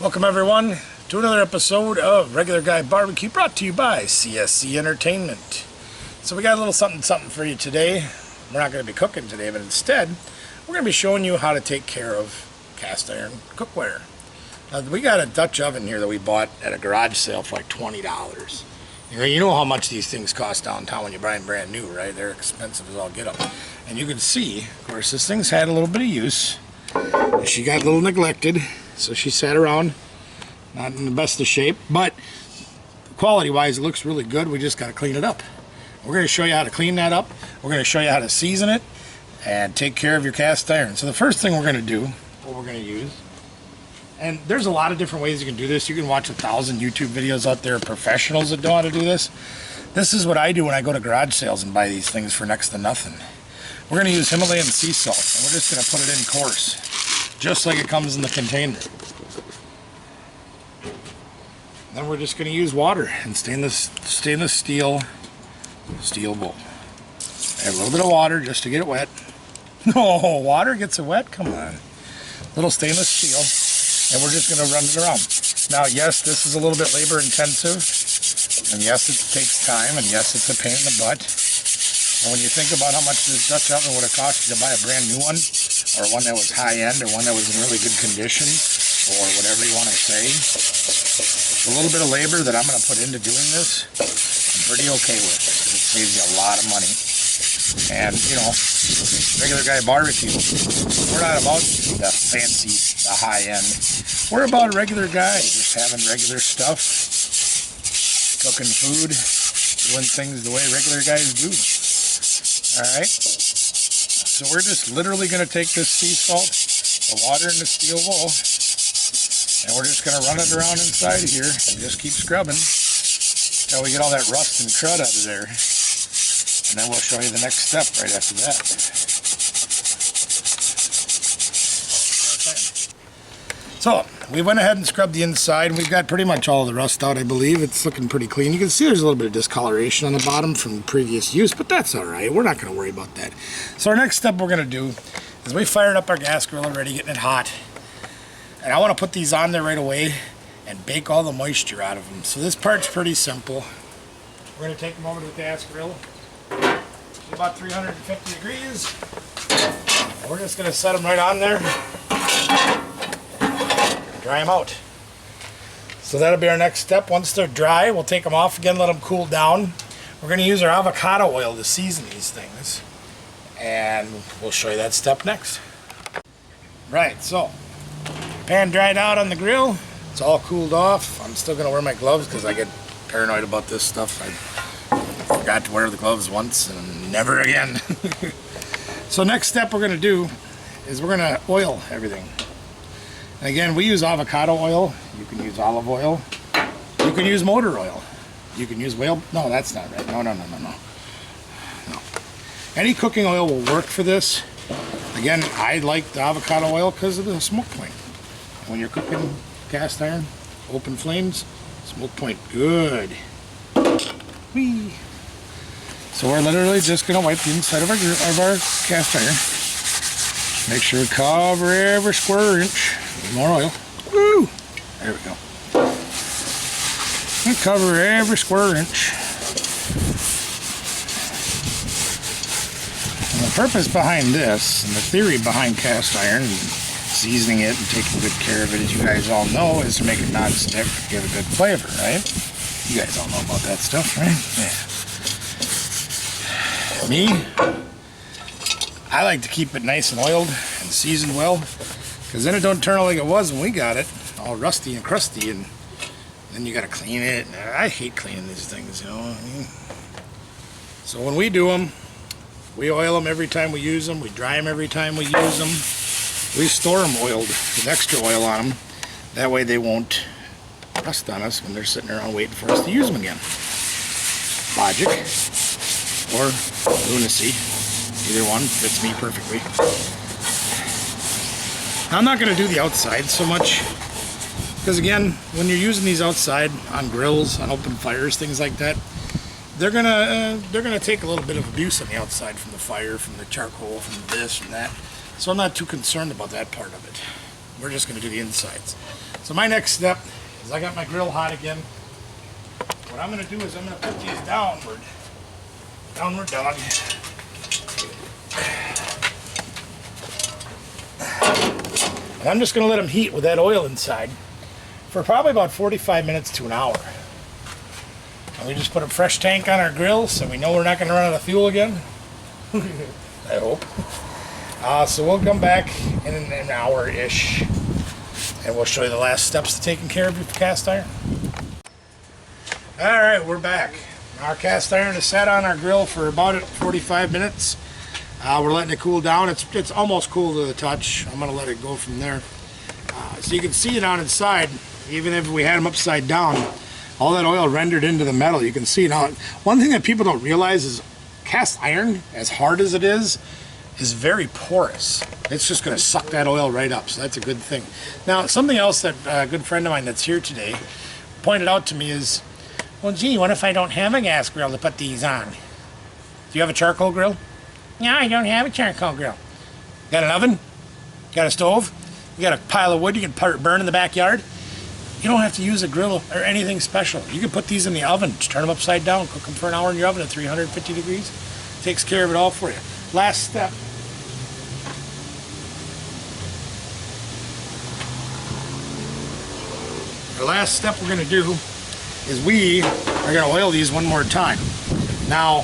Welcome everyone to another episode of Regular Guy Barbecue, brought to you by CSC Entertainment. So we got a little something for you today. We're not going to be cooking today, but instead we're going to be showing you how to take care of cast iron cookware. Now, we got a Dutch oven here that we bought at a garage sale for like $20. You know how much these things cost downtown when you buy them brand new, right? They're expensive as all get them. And you can see, of course, this thing's had a little bit of use. She got a little neglected, so she sat around, not in the best of shape, but quality-wise, it looks really good. We just got to clean it up. We're going to show you how to clean that up. We're going to show you how to season it and take care of your cast iron. So the first thing we're going to do, what we're going to use, and there's a lot of different ways you can do this. You can watch 1,000 YouTube videos out there of professionals that know how to do this. This is what I do when I go to garage sales and buy these things for next to nothing. We're going to use Himalayan sea salt, and we're just going to put it in coarse, just like it comes in the container. Then we're just going to use water and stainless steel bowl. Add a little bit of water just to get it wet. No, water gets it wet? Come on. Little stainless steel, and we're just going to run it around. Now, yes, this is a little bit labor intensive, and yes, it takes time, and yes, it's a pain in the butt. And when you think about how much this Dutch oven would have cost you to buy a brand new one, or one that was high-end, or one that was in really good condition, or whatever you want to say, a little bit of labor that I'm going to put into doing this, I'm pretty okay with. It saves you a lot of money. And, you know, Regular Guy Barbecue, we're not about the fancy, the high-end. We're about a regular guy, just having regular stuff, cooking food, doing things the way regular guys do. Alright, so we're just literally going to take this sea salt, the water in the steel bowl, and we're just going to run it around inside of here and just keep scrubbing until we get all that rust and crud out of there. And then we'll show you the next step right after that. So, we went ahead and scrubbed the inside. We've got pretty much all the rust out, I believe. It's looking pretty clean. You can see there's a little bit of discoloration on the bottom from previous use, but that's all right. We're not going to worry about that. So our next step we're going to do is we fired up our gas grill already, getting it hot. And I want to put these on there right away and bake all the moisture out of them. So this part's pretty simple. We're going to take them over to the gas grill. It's about 350 degrees. And we're just going to set them right on there. Dry them out. So that'll be our next step. Once they're dry, we'll take them off again, let them cool down. We're going to use our avocado oil to season these things, and we'll show you that step next. Right, so pan dried out on the grill. It's all cooled off. I'm still going to wear my gloves because I get paranoid about this stuff. I forgot to wear the gloves once and never again. So next step we're going to do is we're going to oil everything. And again, we use avocado oil. You can use olive oil. You can use motor oil. You can use whale. No, that's not right. No. Any cooking oil will work for this. Again, I like the avocado oil because of the smoke point. When you're cooking cast iron, open flames, smoke point, good. Whee! So we're literally just going to wipe the inside of our cast iron. Make sure we cover every square inch. More oil. Woo! There we go. And cover every square inch. And the purpose behind this, and the theory behind cast iron, and seasoning it and taking good care of it, as you guys all know, is to make it non-stick, give a good flavor, right? You guys all know about that stuff, right? Yeah. Me, I like to keep it nice and oiled and seasoned well, because then it don't turn out like it was when we got it, all rusty and crusty, and then you got to clean it. I hate cleaning these things, you know what I mean? So when we do them, we oil them every time we use them. We dry them every time we use them. We store them oiled with extra oil on them. That way they won't rust on us when they're sitting around waiting for us to use them again. Logic or lunacy. Either one fits me perfectly. Now, I'm not going to do the outside so much because, again, when you're using these outside on grills, on open fires, things like that, they're gonna take a little bit of abuse on the outside from the fire, from the charcoal, from this and that. So I'm not too concerned about that part of it. We're just going to do the insides. So my next step is I got my grill hot again. What I'm going to do is I'm going to put these downward dog. And I'm just going to let them heat with that oil inside for probably about 45 minutes to an hour. And we just put a fresh tank on our grill so we know we're not going to run out of fuel again. I hope. So we'll come back in an hour-ish and we'll show you the last steps to taking care of your cast iron. Alright, we're back. Our cast iron is set on our grill for about 45 minutes. We're letting it cool down. It's almost cool to the touch. I'm going to let it go from there. So you can see it on inside, even if we had them upside down, all that oil rendered into the metal. You can see now. One thing that people don't realize is cast iron, as hard as it is very porous. It's just going to suck that oil right up, so that's a good thing. Now, something else that a good friend of mine that's here today pointed out to me is, well, gee, what if I don't have a gas grill to put these on? Do you have a charcoal grill? No, I don't have a charcoal grill. Got an oven? Got a stove? You got a pile of wood you can burn in the backyard? You don't have to use a grill or anything special. You can put these in the oven, just turn them upside down, cook them for an hour in your oven at 350 degrees. Takes care of it all for you. Last step. The last step we're going to do is we are going to oil these one more time. Now,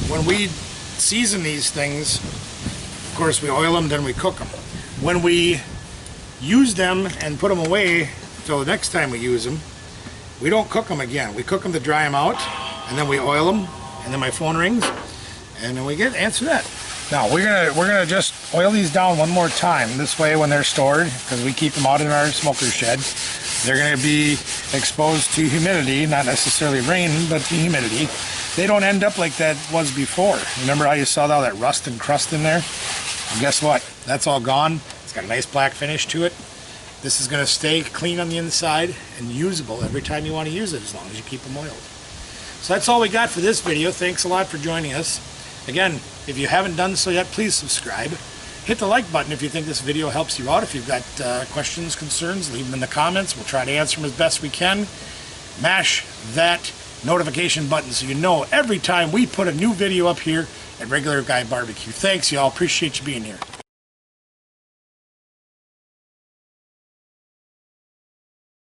when we season these things, of course we oil them, then we cook them. When we use them and put them away until the next time we use them, we don't cook them again. We cook them to dry them out, and then we oil them, and then my phone rings, and then we answer that. Now we're gonna just oil these down one more time. This way, when they're stored, because we keep them out in our smoker shed, they're going to be exposed to humidity, not necessarily rain, but the humidity. They don't end up like that was before. Remember how you saw all that rust and crust in there? And guess what? That's all gone. It's got a nice black finish to it. This is going to stay clean on the inside and usable every time you want to use it, as long as you keep them oiled. So that's all we got for this video. Thanks a lot for joining us. Again, if you haven't done so yet, please subscribe. Hit the like button if you think this video helps you out. If you've got questions, concerns, leave them in the comments. We'll try to answer them as best we can. Mash that notification button so you know every time we put a new video up here at Regular Guy Barbecue. Thanks, y'all. Appreciate you being here.